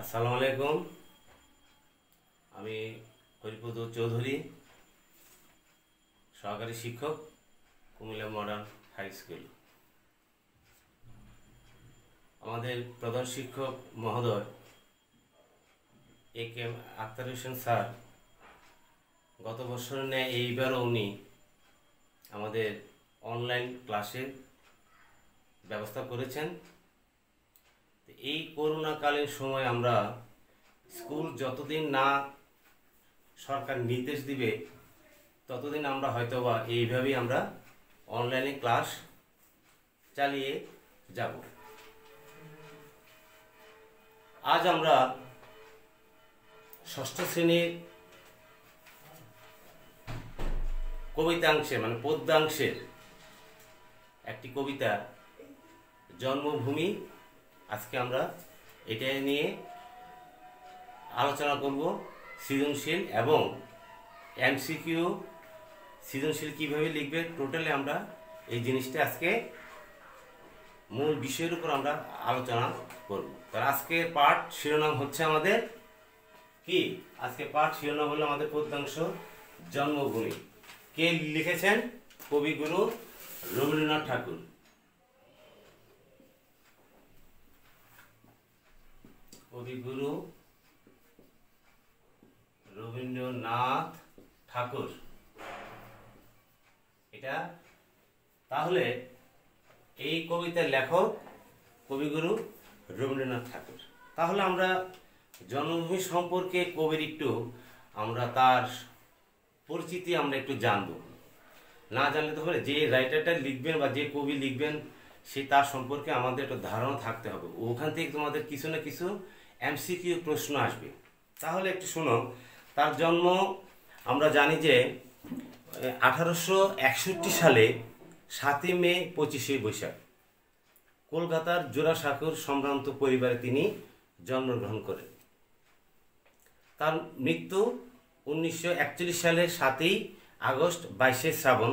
আসসালামু আলাইকুম। আমি হরিপদ চৌধুরী, সহকারী শিক্ষক, কুমিল্লা মডার্ন হাই স্কুল। আমাদের প্রধান শিক্ষক মহোদয় A.K.M. আখতার হোসেন স্যার গত বছরের ন্যায় এইবারও উনি আমাদের অনলাইন ক্লাসের ব্যবস্থা করেছেন। এই করোনাকালীন সময় আমরা স্কুল যতদিন না সরকার নির্দেশ দিবে ততদিন আমরা হয়তোবা এইভাবেই আমরা অনলাইনে ক্লাস চালিয়ে যাব। আজ আমরা ষষ্ঠ শ্রেণীর কবিতাংশে মানে পদ্যাংশের একটি কবিতা জন্মভূমি, আজকে আমরা এটা নিয়ে আলোচনা করব। সৃজনশীল এবং MCQ সৃজনশীল কিভাবে লিখবে, টোটালি আমরা এই জিনিসটা আজকে মূল বিষয়ের উপর আমরা আলোচনা করব। তার আজকের পাঠ শিরোনাম হচ্ছে আমাদের কি? আজকে পাঠ শিরোনাম হলো আমাদের পদ্যাংশ জন্মভূমি। কে লিখেছেন? কবিগুরু রবীন্দ্রনাথ ঠাকুর। কবিগুরু রবীন্দ্রনাথ ঠাকুর এটা। তাহলে এই কবিতার লেখক কবিগুরু রবীন্দ্রনাথ ঠাকুর। তাহলে আমরা জন্মভূমি সম্পর্কে কবির একটু আমরা তার পরিচিতি আমরা একটু জানব। না জানলে তো হবে, যে রাইটারটা লিখবেন বা যে কবি লিখবেন সে তার সম্পর্কে আমাদের একটা ধারণা থাকতে হবে। ওখান থেকে তোমাদের কিছু না কিছু MCQ প্রশ্ন আসবে। তাহলে একটু শোনো। তার জন্ম আমরা জানি যে 1861 সালে 7ই মে 25শে বৈশাখ কলকাতার জোড়াসাঁকোর সম্ভ্রান্ত পরিবারে তিনি জন্মগ্রহণ করেন। তার মৃত্যু 1941 সালের 7ই আগস্ট 22শে শ্রাবণ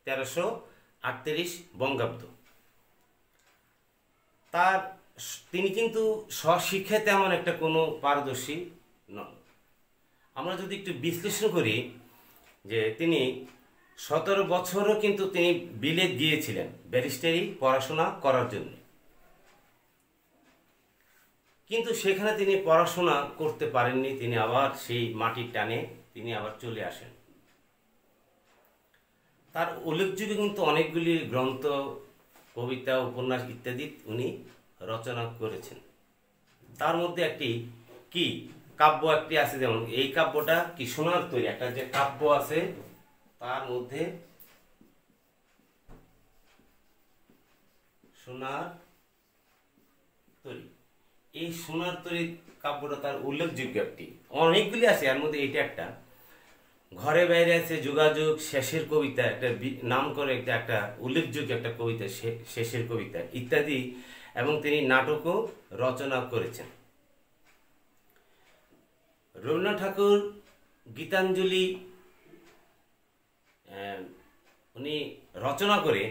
1338 বঙ্গাব্দ। তিনি কিন্তু স্বশিক্ষায় তেমন একটা কোনো পারদর্শী নন। আমরা যদি একটু বিশ্লেষণ করি যে তিনি 17 বছরও কিন্তু তিনি বিলেত গিয়েছিলেন ব্যারিস্টারি পড়াশোনা করার জন্য, কিন্তু সেখানে তিনি পড়াশোনা করতে পারেননি। তিনি আবার সেই মাটির টানে তিনি আবার চলে আসেন। তার উল্লেখযোগ্য কিন্তু অনেকগুলি গ্রন্থ, কবিতা, উপন্যাস ইত্যাদি উনি রচনা করেছেন। তার মধ্যে একটি কি কাব্য একটি আছে, যেমন এই কাব্যটা কি সোনার তৈরি একটা যে কাব্য আছে, তার মধ্যে সোনার তৈরি, এই সোনার তৈরি কাব্যটা তার উল্লেখযোগ্য একটি। অনেকগুলি আছে, এর মধ্যে এটা একটা। ঘরে বাইরে আছে যোগাযোগ, শেষের কবিতা একটা নাম করে একটা উল্লেখযোগ্য একটা কবিতা, শেষের কবিতা ইত্যাদি, এবং তিনি নাটকও রচনা করেছেন। রবীন্দ্রনাথ ঠাকুর গীতাঞ্জলি উনি রচনা করে,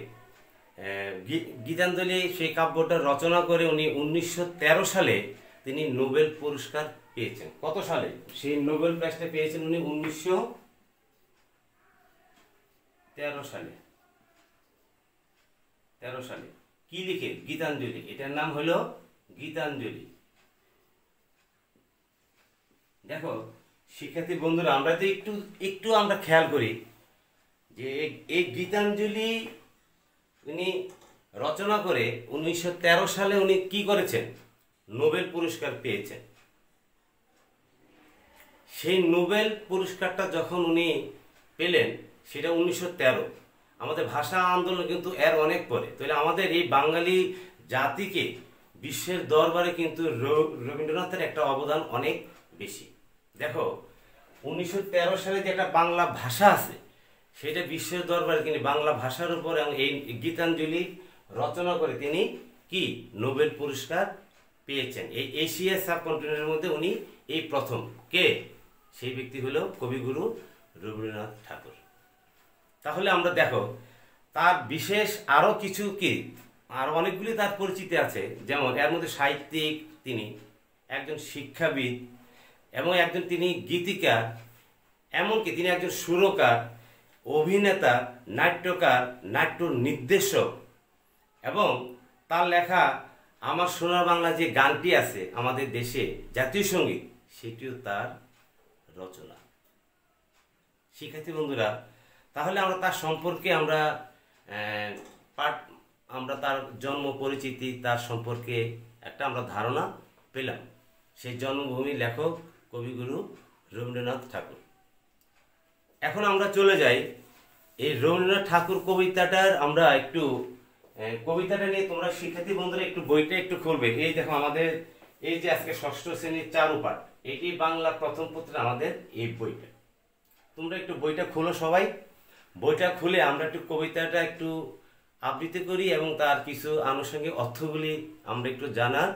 গীতাঞ্জলি সেই কাব্যটা রচনা করে উনি 1913 সালে তিনি নোবেল পুরস্কার পেয়েছেন। কত সালে সেই নোবেল প্রাইজটা পেয়েছেন? উনি 1913 সালে। কি লিখে? গীতাঞ্জলি। এটার নাম হলো গীতাঞ্জলি। দেখো শিক্ষার্থী বন্ধুরা, আমরা তো একটু আমরা খেয়াল করি যে এই গীতাঞ্জলি উনি রচনা করে 1913 সালে উনি কি করেছেন? নোবেল পুরস্কার পেয়েছেন। সেই নোবেল পুরস্কারটা যখন উনি পেলেন সেটা 1913। আমাদের ভাষা আন্দোলন কিন্তু এর অনেক পরে। তাহলে আমাদের এই বাঙালি জাতিকে বিশ্বের দরবারে কিন্তু রবীন্দ্রনাথের একটা অবদান অনেক বেশি। দেখো 1913 সালে যে একটা বাংলা ভাষা আছে সেটা বিশ্বের দরবারে কিন্তু বাংলা ভাষার উপর, এবং এই গীতাঞ্জলি রচনা করে তিনি কি নোবেল পুরস্কার পেয়েছেন। এই এশিয়া সাবকন্টিনেন্টের মধ্যে উনি এই প্রথম। কে সেই ব্যক্তি? হলো কবিগুরু রবীন্দ্রনাথ ঠাকুর। তাহলে আমরা দেখো তার বিশেষ আরো কিছু কি আর অনেকগুলি তার পরিচিতি আছে, যেমন এর মধ্যে সাহিত্যিক তিনি একজন শিক্ষাবিদ এবং একজন তিনি গীতিকার, এমনকি তিনি একজন সুরকার, অভিনেতা, নাট্যকার, নাট্য নির্দেশক এবং তার লেখা আমার সোনার বাংলা যে গানটি আছে আমাদের দেশে জাতীয় সঙ্গীত, সেটিও তার রচনা। শিক্ষার্থী বন্ধুরা, তাহলে আমরা তার সম্পর্কে আমরা তার জন্ম পরিচিতি, তার সম্পর্কে একটা আমরা ধারণা পেলাম। সেই জন্মভূমির লেখক কবিগুরু রবীন্দ্রনাথ ঠাকুর। এখন আমরা চলে যাই এই রবীন্দ্রনাথ ঠাকুর কবিতাটার আমরা একটু কবিতাটা নিয়ে তোমরা শিক্ষার্থী বন্ধুরা একটু বইটা একটু খুলবে। এই দেখো আমাদের এই যে আজকে ষষ্ঠ শ্রেণীর চারুপাঠ, এটি বাংলা প্রথম পত্রে আমাদের এই বইটা। তোমরা একটু বইটা খুলো সবাই। বইটা খুলে আমরা একটু কবিতাটা একটু আবৃত্তি করি এবং তার কিছু আনুষঙ্গিক অর্থগুলি আমরা একটু জানার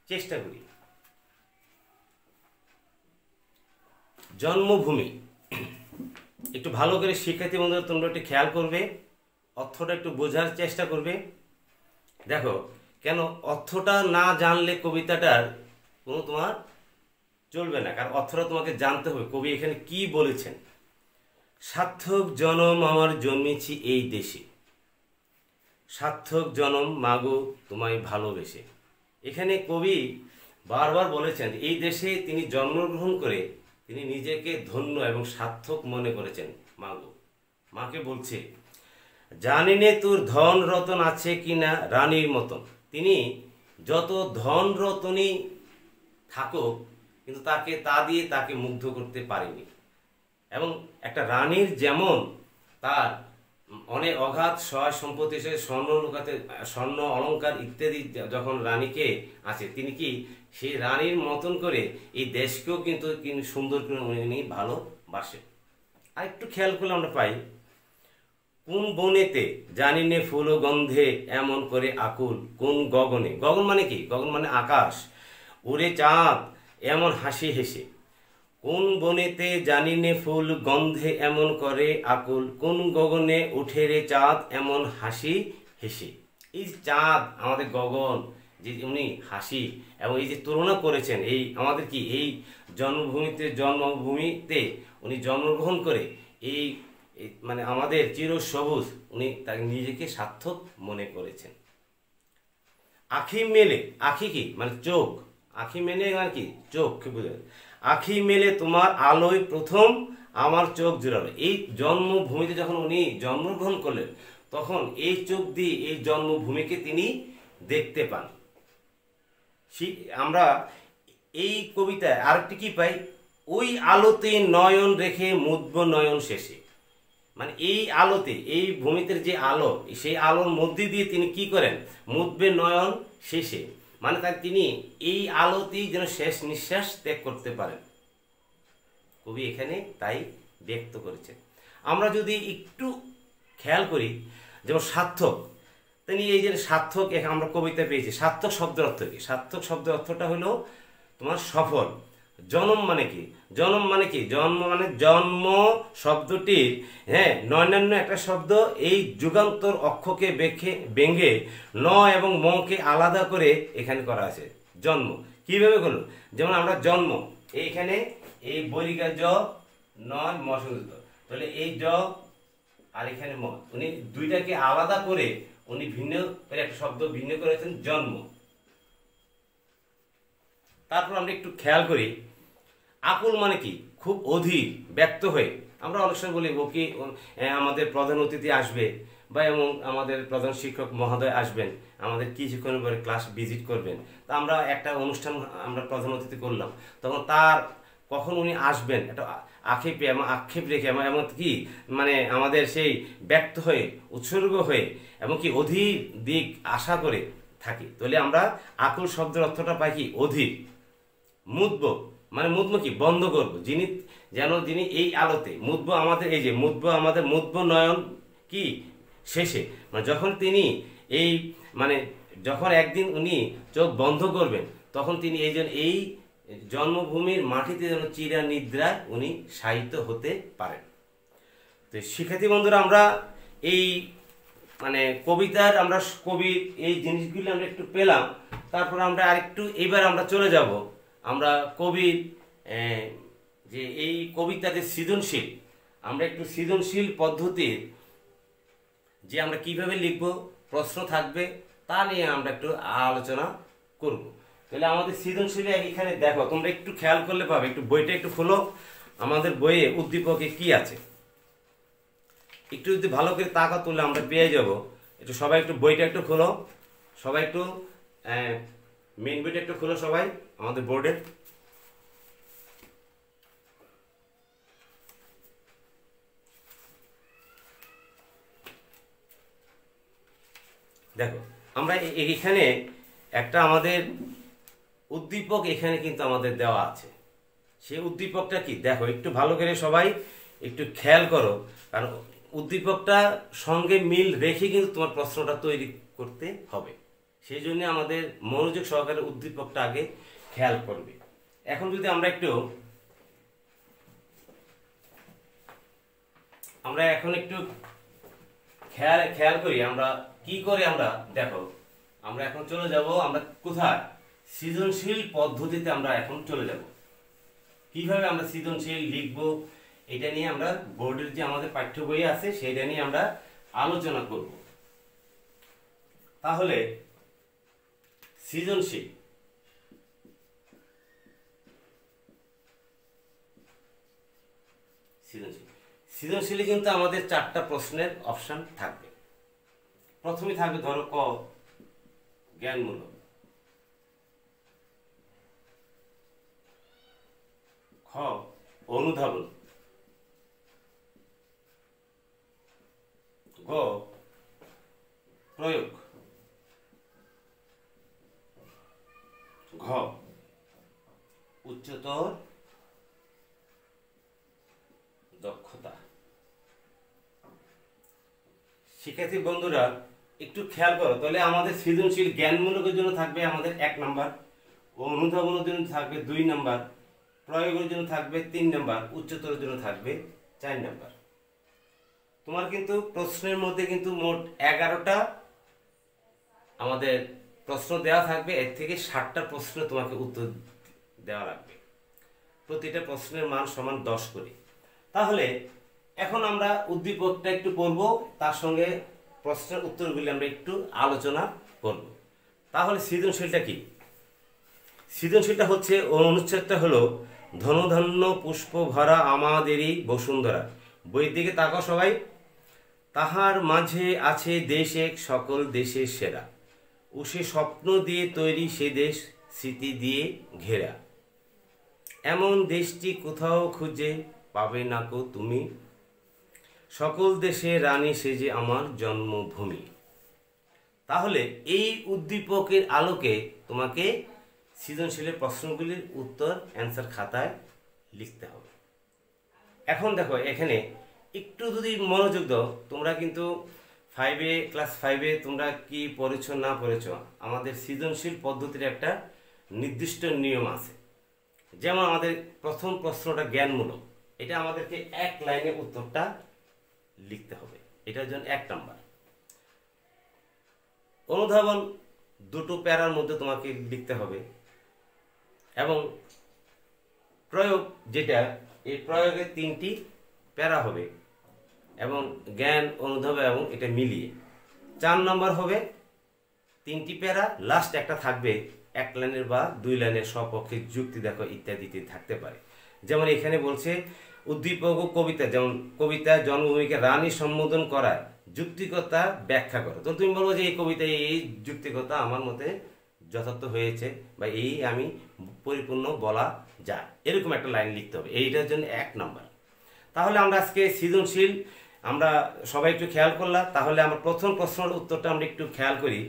চেষ্টা করি। জন্মভূমি একটু ভালো করে শিক্ষার্থী বন্ধুরা তোমরা একটু খেয়াল করবে, অর্থটা একটু বোঝার চেষ্টা করবে। দেখো, কেন অর্থটা না জানলে কবিতাটার কোনো তোমার চলবে না, কারণ অর্থটা তোমাকে জানতে হবে কবি এখানে কি বলেছেন। সার্থক জনম আমার জন্মেছি এই দেশে, সার্থক জনম মাগো তোমায় ভালোবেসে। এখানে কবি বারবার বলেছেন এই দেশে তিনি জন্মগ্রহণ করে তিনি নিজেকে ধন্য এবং সার্থক মনে করেছেন। মাগো, মাকে বলছে, জানি নে তোর ধন রতন আছে কিনা রানীর মতন। তিনি যত ধন রতনই থাকুক কিন্তু তা দিয়ে তাকে মুগ্ধ করতে পারেনি। এবং একটা রানীর যেমন তার অনেক অগাধ সহায় সম্পত্তি, স্বর্ণ অলংকার ইত্যাদি যখন রানীকে আছে, তিনি কি সেই রানীর মতন করে এই দেশকেও কিন্তু সুন্দর করে উনি ভালোবাসে। আর একটু খেয়াল করলে আমরা পাই, কোন বনেতে জানি নে ফুল ও গন্ধে এমন করে আকুল, কোন গগনে, গগন মানে কি? গগন মানে আকাশ, ওরে চাঁদ এমন হাসি হেসে। কোন বনেতে জানি নে ফুল গন্ধে এমন করে আকুল, কোন গগনে উঠে রে চাঁদ এমন হাসি হেসে। এই চাঁদ আমাদের গগন যে উনি হাসি এবং এই যে তুলনা করেছেন এই আমাদের কি এই জন্মভূমিতে উনি জন্মগ্রহণ করে এই মানে আমাদের চির সবুজ উনি তাকে নিজেকে সার্থক মনে করেছেন। আখি মেলে, আখি কি মানে চোখ, আখি মেলে মানে কি চোখ, কি বুঝে? আখি মেলে তোমার আলোয় প্রথম আমার চোখ জুড়ালো। এই জন্মভূমিতে যখন উনি জন্মগ্রহণ করলেন তখন এই চোখ দিয়ে এই জন্মভূমিকে তিনি দেখতে পান। আমরা এই কবিতায় আরেকটি কি পাই, ওই আলোতে নয়ন রেখে মুদ্ব নয়ন শেষে। মানে এই আলোতে, এই ভূমিতে যে আলো, সেই আলোর মধ্যে দিয়ে তিনি কি করেন, মুদ্বে নয়ন শেষে, মানে তাই তিনি এই আলোতেই যেন শেষ নিঃশ্বাস ত্যাগ করতে পারেন। কবি এখানে তাই ব্যক্ত করেছেন। আমরা যদি একটু খেয়াল করি, যেমন সার্থক, তিনি এই যে সার্থক আমরা কবিতা পেয়েছি, সার্থক শব্দের অর্থ কি? সার্থক শব্দের অর্থটা হলো তোমার সফল। জনম মানে কি? জনম মানে কি? জন্ম মানে জন্ম শব্দটির নয়নান্য একটা শব্দ, এই যুগান্তর অক্ষকে ব্যঙ্গে ন এবং মকে আলাদা করে এখানে করা আছে জন্ম। কিভাবে করলো? যেমন আমরা জন্ম এইখানে এই বৈরিকা জ নয় ম সংযুক্ত, তাহলে এই জ আর এখানে ম, উনি দুইটাকে আলাদা করে উনি ভিন্ন করে একটা শব্দ ভিন্ন করেছেন জন্ম। তারপর আমরা একটু খেয়াল করি, আকুল মানে কি? খুব অধীর, ব্যক্ত হয়ে। আমরা অনেক সময় বলি ও কি আমাদের প্রধান অতিথি আসবে বা এবং আমাদের প্রধান শিক্ষক মহোদয় আসবেন, আমাদের কিছুক্ষণ পরে ক্লাস ভিজিট করবেন। তা আমরা একটা অনুষ্ঠান আমরা প্রধান অতিথি করলাম, তখন তার কখন উনি আসবেন একটা আক্ষেপ রেখে এমন কি মানে আমাদের সেই ব্যক্ত হয়ে উৎসর্গ হয়ে এবং কি অধীর দিক আশা করে থাকি। তাহলে আমরা আকুল শব্দের অর্থটা পাই কি? অধীর। মুদ্ব মানে মুদ্ব কি? বন্ধ করব, যিনি এই আলোতে মুদ্ব আমাদের, এই যে মুদ্ব আমাদের মুদ্ব নয়ন কি শেষে, মানে যখন তিনি এই মানে যখন একদিন উনি চোখ বন্ধ করবেন তখন তিনি এই জন্মভূমির মাটিতে যেন চিরা নিদ্রায় উনি শায়িত হতে পারেন। তো শিক্ষার্থী বন্ধুরা, আমরা এই মানে কবিতার আমরা কবির এই জিনিসগুলো আমরা একটু পেলাম। তারপর আমরা আরেকটু এবার আমরা চলে যাব আমরা কবির যে এই কবিতা যে সৃজনশীল, আমরা একটু সৃজনশীল পদ্ধতির যে আমরা কিভাবে লিখব, প্রশ্ন থাকবে, তা নিয়ে আমরা একটু আলোচনা করব। তাহলে আমাদের সৃজনশীল এখানে দেখো, তোমরা একটু খেয়াল করলে পাবে, একটু বইটা একটু খোলো, আমাদের বইয়ে উদ্দীপকে কি আছে একটু যদি ভালো করে তাকা তুলে আমরা পেয়ে যাব। একটু সবাই একটু বইটা একটু খোলো, সবাই একটু মেন বইটা একটু খোলো সবাই আমাদের বোর্ডের। দেখো আমরা এখানে একটা আমাদের উদ্দীপক এখানে কিন্তু আমাদের দেওয়া আছে। সেই উদ্দীপকটা কি দেখো, একটু ভালো করে সবাই একটু খেয়াল করো, কারণ উদ্দীপকটা সঙ্গে মিল রেখে কিন্তু তোমার প্রশ্নটা তৈরি করতে হবে। সেই জন্য আমাদের মনোযোগ সহকারে উদ্দীপকটা আগে খেয়াল করবে। এখন যদি আমরা একটু খেয়াল করি, আমরা কি করে আমরা দেখো, আমরা এখন চলে যাব, আমরা কোথায় সৃজনশীল পদ্ধতিতে আমরা এখন চলে যাব। কিভাবে আমরা সৃজনশীল লিখব এটা নিয়ে আমরা বোর্ডের যে আমাদের পাঠ্য বই আছে সেটা নিয়ে আমরা আলোচনা করব। তাহলে সৃজনশীল সৃজনশীলে কিন্তু আমাদের 4টা প্রশ্নের অপশন থাকবে। প্রথমে থাকবে ধরো ক জ্ঞানমূলক, খ অনুধাবন, গ প্রয়োগ, ঘ উচ্চতর দক্ষতা। শিক্ষার্থী বন্ধুরা একটু খেয়াল করো, তাহলে আমাদের সৃজনশীল জ্ঞানমূলকের জন্য থাকবে আমাদের 1 নাম্বার, অনুধাবনের জন্য থাকবে 2 নাম্বার, প্রয়োগের জন্য থাকবে 3 নাম্বার, উচ্চতরের জন্য থাকবে 4 নাম্বার। তোমার কিন্তু প্রশ্নের মধ্যে কিন্তু মোট 11টা আমাদের প্রশ্ন দেওয়া থাকবে, এর থেকে 60টা প্রশ্ন তোমাকে উত্তর দেওয়া লাগবে। প্রতিটা প্রশ্নের মান সমান 10 করে। তাহলে এখন আমরা উদ্দীপকটা একটু পড়ব, তার সঙ্গে প্রশ্নের উত্তরগুলি আমরা একটু আলোচনা করব। তাহলে সৃজনশীলটা কি? সৃজনশীলটা হচ্ছে অনুচ্ছেদটা হলো ধনধান্য পুষ্প ভরা আমাদেরই বসুন্ধরা। বইয়ের দিকে তাকাও সবাই। তাহার মাঝে আছে দেশ এক সকল দেশের সেরা, ও সে স্বপ্ন দিয়ে তৈরি সে দেশ স্মৃতি দিয়ে ঘেরা। এমন দেশটি কোথাও খুঁজে পাবে না কো তুমি, সকল দেশে রানী সেজে আমার জন্মভূমি। তাহলে এই উদ্দীপকের আলোকে তোমাকে সৃজনশীলের প্রশ্নগুলির উত্তর অ্যান্সার খাতায় লিখতে হবে। এখন দেখো এখানে একটু যদি মনোযোগ দাও, তোমরা কিন্তু ক্লাস 5-এ তোমরা কি পড়েছ না পড়েছ, আমাদের সৃজনশীল পদ্ধতির একটা নির্দিষ্ট নিয়ম আছে। যেমন আমাদের প্রথম প্রশ্নটা জ্ঞানমূলক, এটা আমাদেরকে 1 লাইনে উত্তরটা লিখতে হবে, এটার জন্য 1 নাম্বার। অনুধাবন 2টো প্যারার মধ্যে তোমাকে লিখতে হবে, এবং প্রয়োগ যেটা, এই প্রয়োগে 3টি প্যারা হবে, এবং জ্ঞান অনুধাবন এবং এটা মিলিয়ে 4 নম্বর হবে 3টি প্যারা, লাস্ট একটা থাকবে 1 লাইনের বা 2 লাইনের সপক্ষে যুক্তি দেখো ইত্যাদিতে থাকতে পারে। যেমন এখানে বলছে উদ্দীপক ও কবিতা, যেমন কবিতা জন্মভূমিকে রানী সম্বোধন করার যুক্তিকতা ব্যাখ্যা করো। তো তুমি বলবো যে এই কবিতায় এই যুক্তিকতা আমার মতে যথার্থ হয়েছে বা এই আমি পরিপূর্ণ বলা যায়, এরকম একটা লাইন লিখতে হবে, এইটার জন্য 1 নাম্বার। তাহলে আমরা আজকে সৃজনশীল আমরা সবাই একটু খেয়াল করলাম। তাহলে আমরা প্রথম প্রশ্নের উত্তরটা আমরা একটু খেয়াল করি,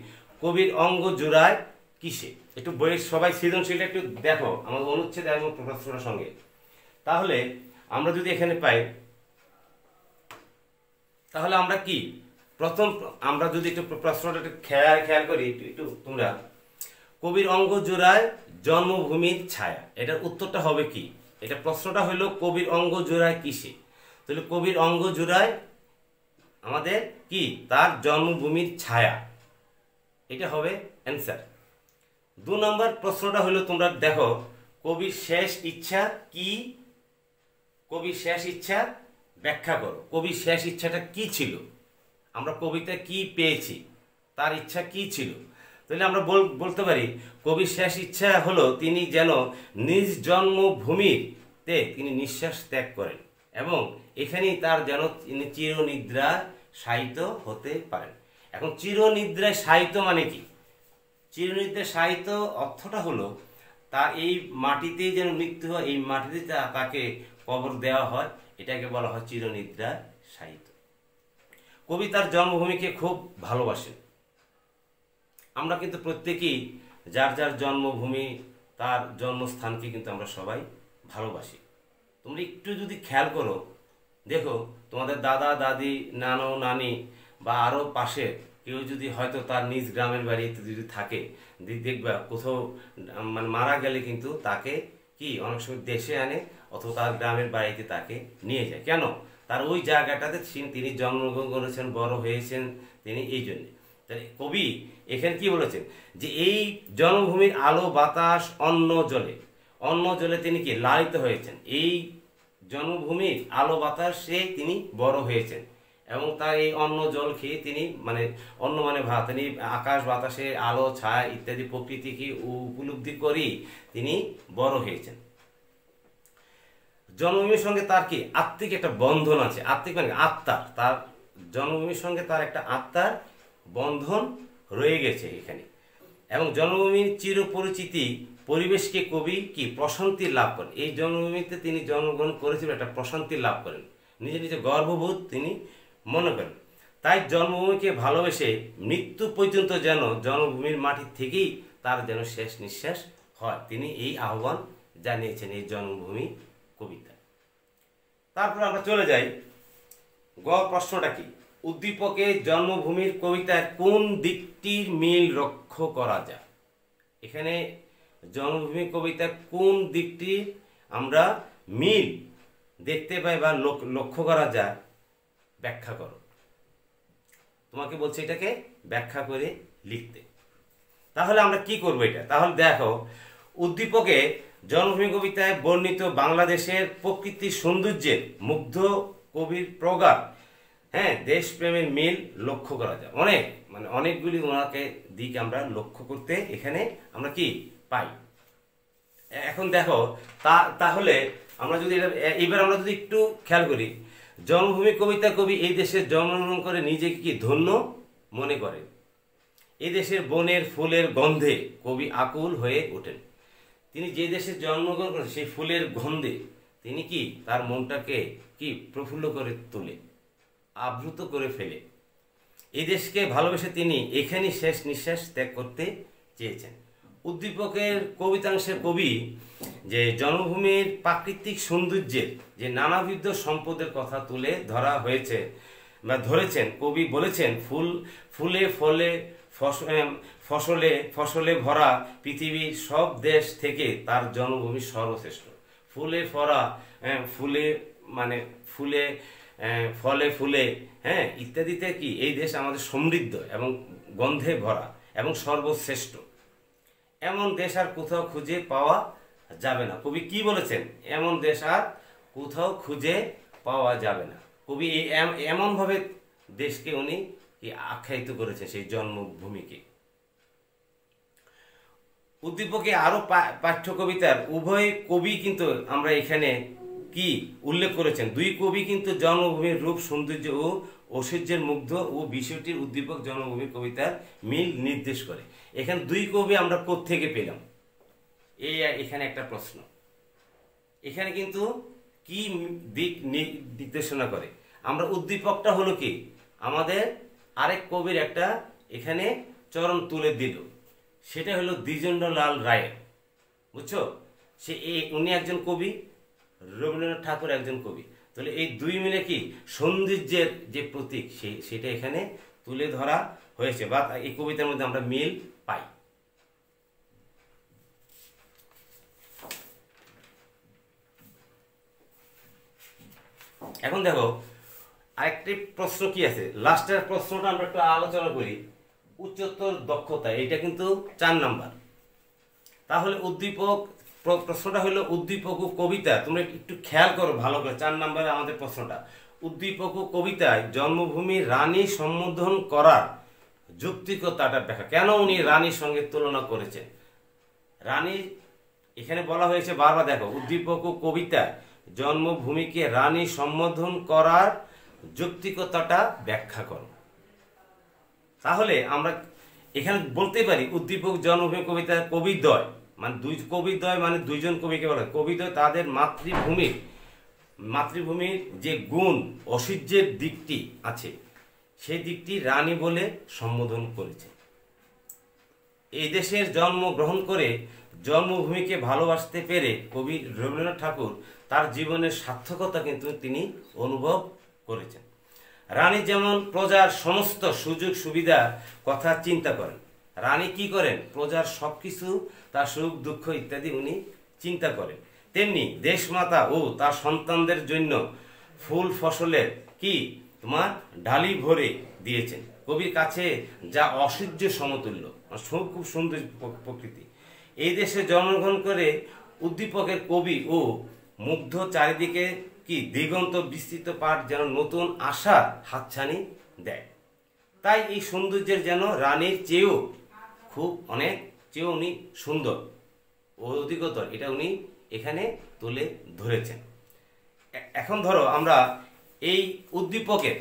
কবির অঙ্গ জোড়ায় কিসে। একটু বইয়ের সবাই সৃজনশীলটা একটু দেখো আমাদের অনুচ্ছেদ এবং প্রশ্নটার সঙ্গে। তাহলে আমরা যদি এখানে পাই, তাহলে আমরা কি প্রথম আমরা যদি একটু প্রশ্নটা একটু খেয়াল করি, একটু তোমরা, কবির অঙ্গ জোড়ায় জন্মভূমির ছায়া, এটার উত্তরটা হবে কি? এটা প্রশ্নটা হলো কবির অঙ্গ জোড়ায় কিসে, তাহলে কবির অঙ্গ জোড়ায় আমাদের কি তার জন্মভূমির ছায়া, এটা হবে অ্যান্সার। 2 নম্বর প্রশ্নটা হলো তোমরা দেখো, কবির শেষ ইচ্ছা কি? কবির শেষ ইচ্ছা ব্যাখ্যা করো। কবির শেষ ইচ্ছাটা কি ছিল? আমরা কবিতায় কি পেয়েছি, তার ইচ্ছা কি ছিল? তাহলে আমরা বলতে পারি কবির শেষ ইচ্ছা হলো তিনি যেন নিজ জন্মভূমিতে তিনি নিঃশ্বাস ত্যাগ করেন এবং এখানেই তার যেন তিনি চিরনিদ্রা শায়িত হতে পারেন। এখন চিরনিদ্রায় শায়িত মানে কি? চিরনিদ্রায় শায়িত অর্থটা হলো তার এই মাটিতেই যেন মৃত্যু হয়, এই মাটিতে তাকে কবর দেওয়া হয়, এটাকে বলা হয় চিরনিদ্রায় শায়িত। কবি তার জন্মভূমিকে খুব ভালোবাসেন। আমরা কিন্তু প্রত্যেকেই যার যার জন্মভূমি, তার জন্মস্থানকে কিন্তু আমরা সবাই ভালোবাসি। তোমরা একটু যদি খেয়াল করো, দেখো তোমাদের দাদা দাদি, নানু নানি বা আরও পাশে কেউ যদি হয়তো তার নিজ গ্রামের বাড়িতে যদি থাকে, দেখবা কোথাও মানে মারা গেলে কিন্তু তাকে কি অনেক সময় দেশে আনে অথবা তার গ্রামের বাড়িতে তাকে নিয়ে যায়। কেন? তার ওই জায়গাটাতে তিনি জন্মগ্রহণ করেছেন, বড় হয়েছেন তিনি, এই জন্যে। তাহলে কবি এখানে কি বলেছেন যে এই জন্মভূমির আলো বাতাস অন্ন জলে তিনি কি লালিত হয়েছেন, এই জন্মভূমির আলো বাতাসে তিনি বড় হয়েছেন এবং তার এই অন্ন জল খেয়ে তিনি মানে অন্ন মানে ভাত, তিনি আকাশ বাতাসে আলো ছায়া ইত্যাদি প্রকৃতিকে উপলব্ধি করেই তিনি বড় হয়েছেন। জন্মভূমির সঙ্গে তার কি আত্মিক একটা বন্ধন আছে। আত্মিক মানে আত্মার, তার জন্মভূমির সঙ্গে তার একটা আত্মার বন্ধন রয়ে গেছে এখানে। এবং জন্মভূমির চিরপরিচিতি পরিবেশকে কবি কি প্রশান্তি লাভ করেন। এই জন্মভূমিতে তিনি জন্মগ্রহণ করেছিলেন, একটা প্রশান্তি লাভ করেন, নিজে নিজে গর্ববোধ তিনি মনে করেন। তাই জন্মভূমিকে ভালোবেসে মৃত্যু পর্যন্ত যেন জন্মভূমির মাটি থেকেই তার যেন শেষ নিঃশ্বাস হয়, তিনি এই আহ্বান জানিয়েছেন এই জন্মভূমি কবিতা। তারপর আমরা চলে যাই প্রশ্নটা কি? উদ্দীপকে জন্মভূমির কবিতার কোন দিকটির মিল লক্ষ্য করা যায়? এখানে জন্মভূমি কবিতার কোন দিকটির আমরা মিল দেখতে পাই বা লক্ষ্য করা যায়, ব্যাখ্যা করো। তোমাকে বলছি এটাকে ব্যাখ্যা করে লিখতে। তাহলে আমরা কি করবো এটা? তাহলে দেখো, উদ্দীপকে জন্মভূমি কবিতায় বর্ণিত বাংলাদেশের প্রকৃতির সৌন্দর্যের মুগ্ধ কবির প্রগাঢ় দেশপ্রেমের মিল লক্ষ্য করা যায়। অনেকগুলি ওনাকে দিক আমরা লক্ষ্য করতে এখানে আমরা কি পাই। এখন দেখো তাহলে আমরা যদি এবার আমরা যদি একটু খেয়াল করি, জন্মভূমি কবিতা কবি এই দেশের জন্মগ্রহণ করে নিজেকে কি ধন্য মনে করেন। এই দেশের বনের ফুলের গন্ধে কবি আকুল হয়ে ওঠেন। তিনি যে দেশে জন্মগ্রহণ করেন সেই ফুলের গন্ধে তিনি কি তার মনটাকে কি প্রফুল্ল করে তোলে, আবৃত করে ফেলে। এই দেশকে ভালোবেসে তিনি এখানেই শেষ নিঃশ্বাস ত্যাগ করতে চেয়েছেন। উদ্দীপকের কবিতাংশের কবি যে জন্মভূমির প্রাকৃতিক সৌন্দর্যের যে নানাবিধ সম্পদের কথা তুলে ধরা হয়েছে বা ধরেছেন। কবি বলেছেন ফুলে ফলে ফসলে ভরা পৃথিবীর সব দেশ থেকে তার জন্মভূমি সর্বশ্রেষ্ঠ। ফুলে ভরা ফুলে মানে ফুলে ফলে ফুলে ইত্যাদিতে কি এই দেশ আমাদের সমৃদ্ধ এবং গন্ধে ভরা এবং সর্বশ্রেষ্ঠ। এমন দেশ আর কোথাও খুঁজে পাওয়া যাবে না। কবি কি বলেছেন? এমন দেশ আর কোথাও খুঁজে পাওয়া যাবে না। কবি এমনভাবে দেশকে উনি কি আখ্যায়িত করেছেন সেই জন্মভূমিকে। উদ্দীপকে আরো পাঠ্য কবিতার উভয় কবি কিন্তু আমরা এখানে কি উল্লেখ করেছেন। দুই কবি কিন্তু জন্মভূমির রূপ সৌন্দর্য ও ঐশ্বর্যের মুগ্ধ ও বিষয়টির উদ্দীপক জন্মভূমির কবিতার মিল নির্দেশ করে। এখানে দুই কবি আমরা কোত্থেকে পেলাম, এখানে একটা প্রশ্ন। এখানে কিন্তু কি দিক নির্দেশনা করে? আমরা উদ্দীপকটা হলো কি আমাদের আরেক কবির একটা এখানে চরণ তুলে দিল, সেটা হলো দ্বিজেন্দ্রলাল রায়ের। বুঝছো? উনি একজন কবি, রবীন্দ্রনাথ ঠাকুর একজন কবি। তাহলে এই দুই মিলে কি সৌন্দর্যের যে প্রতীক সেটা এখানে তুলে ধরা হয়েছে বা এই কবিতার মধ্যে আমরা মিল পাই। এখন দেখো আরেকটি প্রশ্ন কি আছে, লাস্টের প্রশ্নটা আমরা একটু আলোচনা করি। উচ্চতর দক্ষতা, এটা কিন্তু 4 নাম্বার। তাহলে উদ্দীপক প্রশ্নটা হলো উদ্দীপক ও কবিতা, তোমরা একটু খেয়াল করো ভালো করে, 4 নম্বরে আমাদের প্রশ্নটা। উদ্দীপক ও কবিতায় জন্মভূমি রানী সম্বোধন করার যৌক্তিকতাটা ব্যাখ্যা, কেন উনি রানীর সঙ্গে তুলনা করেছেন। রানী এখানে বলা হয়েছে বারবার, দেখো, উদ্দীপক ও কবিতায় জন্মভূমিকে রানী সম্বোধন করার যৌক্তিকতাটা ব্যাখ্যা করো। তাহলে আমরা এখানে বলতে পারি উদ্দীপক জন্মভূমি কবিতার কবিদ্বয় মানে কবিদ্বয় মানে দুইজন কবিকে বলা হয়। কবিদ্বয় তাদের মাতৃভূমির যে গুণ ঐশ্বর্যের দিকটি আছে সেই দিকটি রানী বলে সম্বোধন করেছে। এই দেশের জন্ম গ্রহণ করে জন্মভূমিকে ভালোবাসতে পেরে কবি রবীন্দ্রনাথ ঠাকুর তার জীবনের সার্থকতা কিন্তু তিনি অনুভব করেছেন। রানী যেমন প্রজার সমস্ত সুযোগ সুবিধার কথা চিন্তা করেন, রানী কি করেন, প্রজার সবকিছু, তার সুখ দুঃখ ইত্যাদি উনি চিন্তা করেন, তেমনি দেশমাতা ও তার সন্তানদের জন্য ফুল ফসলের কি তোমার ঢালি ভরে দিয়েছেন। কবির কাছে যা অসহ্য সমতুল্য, খুব সুন্দর প্রকৃতি। এই দেশে জন্মগ্রহণ করে উদ্দীপকের কবি ও মুগ্ধ চারিদিকে কি দিগন্ত বিস্তৃত পাঠ যেন নতুন আশার হাতছানি দেয়। তাই এই সৌন্দর্যের যেন রানীর চেয়েও উনি সুন্দর ও অধিকতর, এটা উনি এখানে তুলে ধরেছেন। এখন ধরো আমরা এই উদ্দীপকের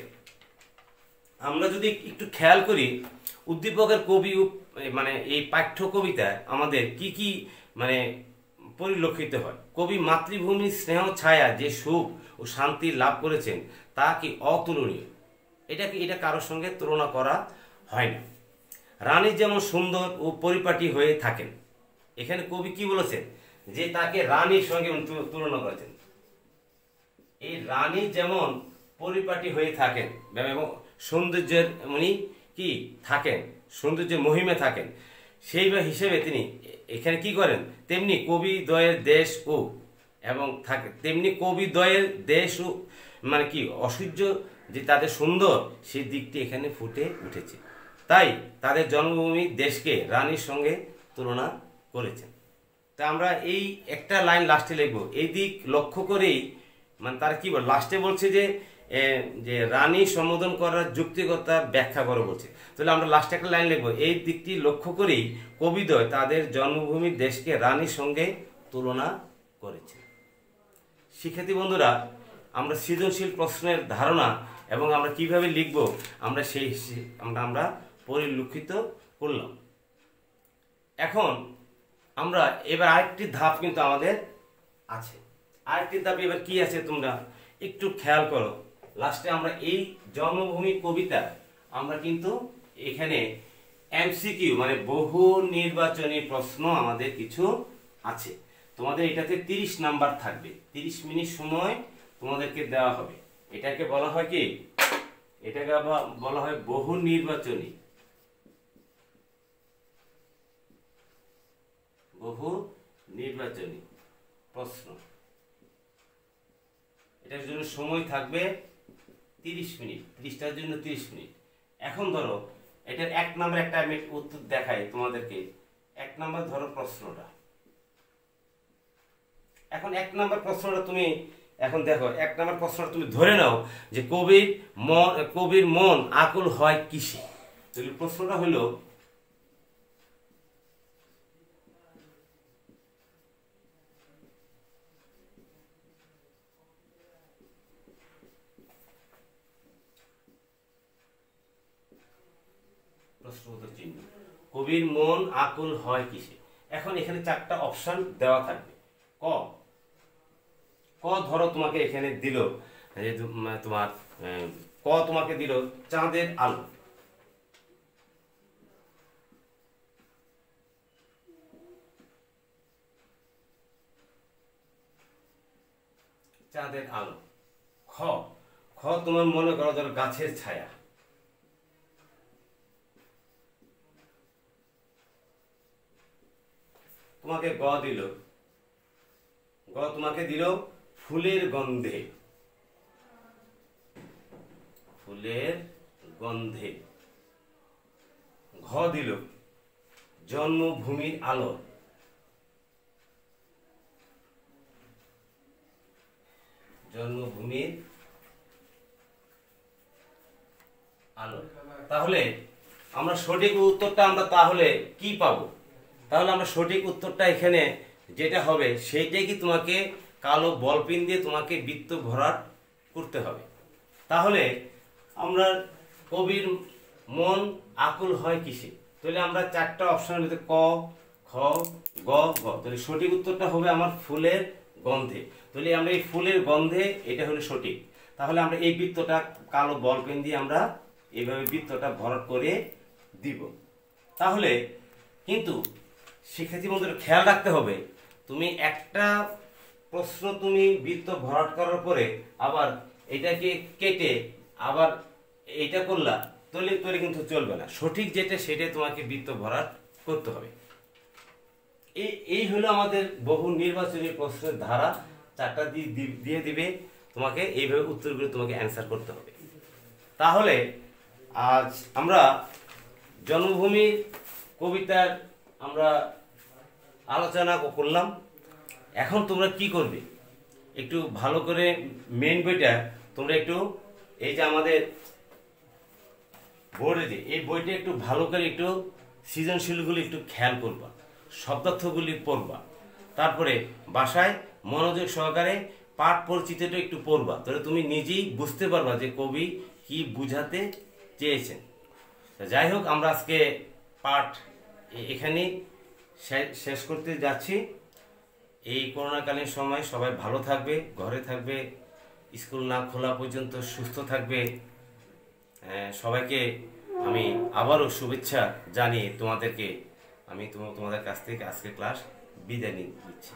আমরা যদি একটু খেয়াল করি, উদ্দীপকের কবি মানে এই পাঠ্য কবিতায় আমাদের কি কি মানে পরিলক্ষিত হয়। কবি মাতৃভূমির স্নেহ ছায়া যে সুখ ও শান্তি লাভ করেছেন তা কি অতুলনীয়, এটা কারোর সঙ্গে তুলনা করা হয় না। রানী যেমন সুন্দর ও পরিপাটি হয়ে থাকেন, এখানে কবি কি বলেছেন যে তাকে রানীর সঙ্গে তুলনা করেছেন। এই রানী যেমন পরিপাটি হয়ে থাকেন এবং সৌন্দর্যের উনি কি থাকেন, সৌন্দর্যের মহিমে থাকেন, সেই হিসেবে তিনি এখানে কি করেন, তেমনি কবিদ্বয়ের দেশ ও এবং থাকে, তেমনি কবিদ্বয়ের দেশ ও মানে কি ঐশ্বর্য যে তাদের সুন্দর সেই দিকটি এখানে ফুটে উঠেছে। তাই তাদের জন্মভূমি দেশকে রানীর সঙ্গে তুলনা করেছেন। তা আমরা এই একটা লাইন লাস্টে লিখবো, এই দিক লক্ষ্য করেই মানে তারা কি বল লাস্টে বলছে যে রানী সম্বোধন করার যৌক্তিকতা ব্যাখ্যা করো বলছে। তাহলে আমরা লাস্টে একটা লাইন লিখবো, এই দিকটি লক্ষ্য করেই কবিদ্বয় তাদের জন্মভূমির দেশকে রানীর সঙ্গে তুলনা করেছে। শিক্ষার্থী বন্ধুরা, আমরা সৃজনশীল প্রশ্নের ধারণা এবং আমরা কিভাবে লিখব আমরা আমরা পরিলক্ষিত করলাম। এখন আমরা এবার আরেকটি ধাপ কিন্তু আমাদের আছে, আরেকটি ধাপ এবার কি আছে তোমরা একটু খেয়াল করো। লাস্টে আমরা এই জন্মভূমি কবিতা আমরা কিন্তু এখানে এমসিকিউ মানে বহু নির্বাচনী প্রশ্ন আমাদের কিছু আছে। তোমাদের এটাতে 30 নাম্বার থাকবে, 30 মিনিট সময় তোমাদেরকে দেওয়া হবে। এটাকে বলা হয় কি, এটাকে বলা হয় বহু নির্বাচনী প্রশ্ন। এটার জন্য সময় থাকবে 30 মিনিট, 30টার জন্য 30 মিনিট। এখন ধরো এটার 1 নাম্বার একটা আমি উত্তর দেখাই তোমাদেরকে। 1 নাম্বার ধরো প্রশ্নটা, এখন 1 নাম্বার প্রশ্নটা তুমি এখন দেখো, 1 নাম্বার প্রশ্নটা তুমি ধরে নাও যে কবির মন আকুল হয় কিসে। তাহলে প্রশ্নটা হলো প্রশ্নবোধক চিহ্ন, কবির মন আকুল হয় কিসে। এখন এখানে 4টা অপশন দেওয়া থাকবে। ক ধরো তোমাকে এখানে দিল যে তোমার ক তোমাকে দিল চাঁদের আলো, চাঁদের আলো। খ তোমার মনে করো ধরো গাছের ছায়া। তোমাকে গ তোমাকে দিল ফুলের গন্ধে, ঘ দিল জন্মভূমির আলো, জন্মভূমির আলো। তাহলে আমরা সঠিক উত্তরটা আমরা তাহলে কি পাবো? তাহলে আমরা সঠিক উত্তরটা এখানে যেটা হবে সেইটাই কি তোমাকে কালো বল পেন দিয়ে তোমাকে বৃত্ত ভরাট করতে হবে। তাহলে আমরা কবির মন আকুল হয় কিসে? তাহলে আমরা চারটা অপশনের মধ্যে ক, খ, গ, ঘ। তাহলে সঠিক উত্তরটা হবে আমার ফুলের গন্ধে। তাহলে আমরা এই ফুলের গন্ধে, এটা হলো সঠিক। তাহলে আমরা এই বৃত্তটা কালো বল পেন দিয়ে আমরা এইভাবে বৃত্তটা ভরাট করে দিব। তাহলে কিন্তু শিক্ষার্থী বন্ধুরা খেয়াল রাখতে হবে, তুমি একটা প্রশ্ন তুমি বৃত্ত ভরাট করার পরে আবার এটাকে কেটে আবার এইটা করলা, তাহলে কিন্তু চলবে না। সঠিক যেটা সেটাই তোমাকে বৃত্ত ভরাট করতে হবে। এই হলো আমাদের বহু নির্বাচনী প্রশ্নের ধারা। চারটা দিয়ে দিবে তোমাকে, এইভাবে উত্তরগুলো তোমাকে অ্যান্সার করতে হবে। তাহলে আজ আমরা জন্মভূমির কবিতার আমরা আলোচনা করলাম। এখন তোমরা কি করবে? একটু ভালো করে মেইন বইটা তোমরা একটু, এই যে আমাদের বোর্ডে যে এই বইটা একটু ভালো করে একটু সৃজনশীলগুলি একটু খেয়াল করবা, শব্দার্থগুলি পড়বা, তারপরে বাসায় মনোযোগ সহকারে পাঠ পরিচিতিটা একটু পড়বা। তাহলে তুমি নিজেই বুঝতে পারবা যে কবি কি বুঝাতে চেয়েছেন। যাই হোক, আমরা আজকে পাঠ এখানেই শেষ করতে যাচ্ছি। এই করোনাকালীন সময় সবাই ভালো থাকবে, ঘরে থাকবে, স্কুল না খোলা পর্যন্ত সুস্থ থাকবে। সবাইকে আমি আবারও শুভেচ্ছা জানিয়ে তোমাদেরকে আমি তোমাদের কাছ থেকে আজকে ক্লাস বিদায় নিচ্ছি।